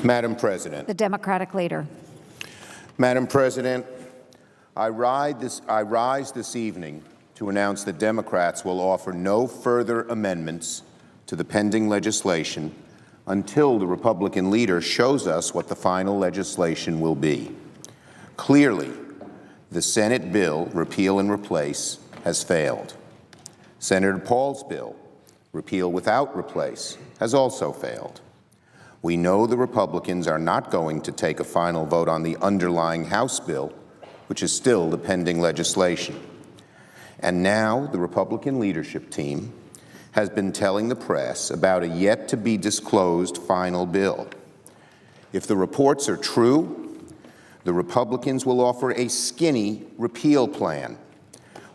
Madam President. The Democratic leader. Madam President, I rise this evening to announce that Democrats will offer no further amendments to the pending legislation until the Republican leader shows us what the final legislation will be. Clearly, the Senate bill, Repeal and Replace, has failed. Senator Paul's bill, Repeal Without Replace, has also failed. We know the Republicans are not going to take a final vote on the underlying House bill, which is still the pending legislation. And now the Republican leadership team has been telling the press about a yet-to-be-disclosed final bill. If the reports are true, the Republicans will offer a skinny repeal plan.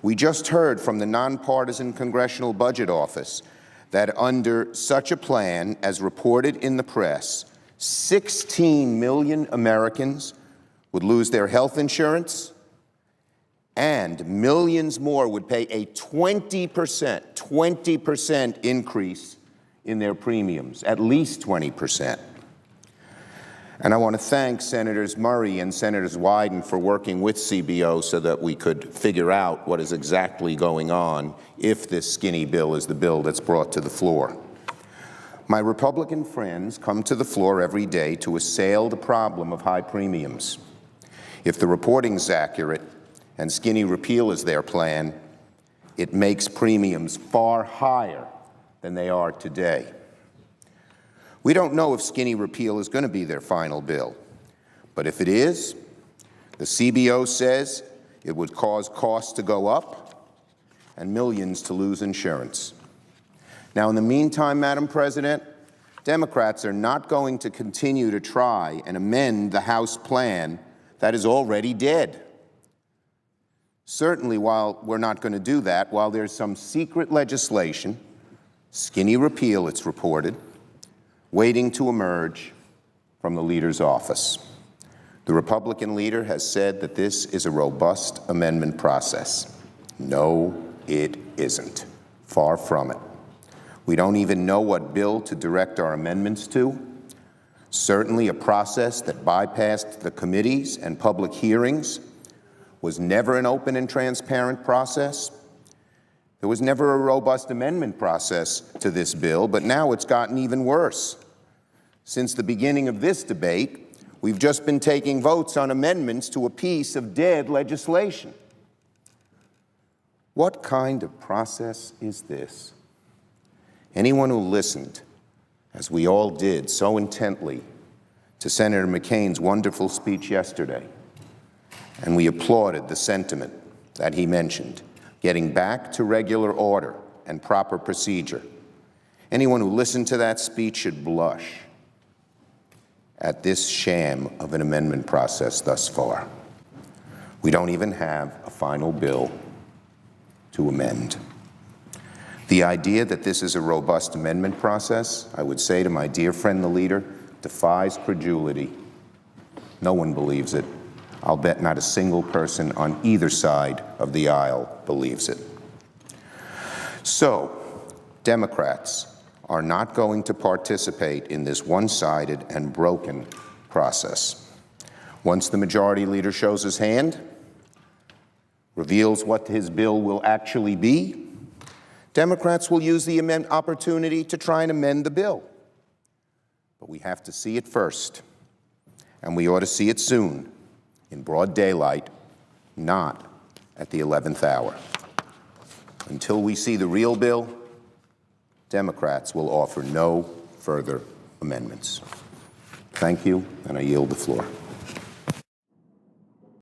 We just heard from the nonpartisan Congressional Budget Office that under such a plan, as reported in the press, 16 million Americans would lose their health insurance, and millions more would pay a 20% increase in their premiums, at least 20%. And I want to thank Senators Murray and Senators Wyden for working with CBO so that we could figure out what is exactly going on if this skinny bill is the bill that's brought to the floor. My Republican friends come to the floor every day to assail the problem of high premiums. If the reporting is accurate and skinny repeal is their plan, it makes premiums far higher than they are today. We don't know if skinny repeal is going to be their final bill, but if it is, the CBO says it would cause costs to go up and millions to lose insurance. Now, in the meantime, Madam President, Democrats are not going to continue to try and amend the House plan that is already dead. Certainly, while we're not going to do that, while there's some secret legislation, skinny repeal, it's reported, waiting to emerge from the leader's office. The Republican leader has said that this is a robust amendment process. No, it isn't. Far from it. We don't even know what bill to direct our amendments to. Certainly a process that bypassed the committees and public hearings was never an open and transparent process. There was never a robust amendment process to this bill, but now it's gotten even worse. Since the beginning of this debate, we've just been taking votes on amendments to a piece of dead legislation. What kind of process is this? Anyone who listened, as we all did so intently, to Senator McCain's wonderful speech yesterday, and we applauded the sentiment that he mentioned, getting back to regular order and proper procedure. Anyone who listened to that speech should blush at this sham of an amendment process thus far. We don't even have a final bill to amend. The idea that this is a robust amendment process, I would say to my dear friend the leader, defies credulity. No one believes it. I'll bet not a single person on either side of the aisle believes it. So, Democrats are not going to participate in this one-sided and broken process. Once the majority leader shows his hand, reveals what his bill will actually be, Democrats will use the opportunity to try and amend the bill. But we have to see it first, and we ought to see it soon, in broad daylight, not at the 11th hour. Until we see the real bill, Democrats will offer no further amendments. Thank you, and I yield the floor.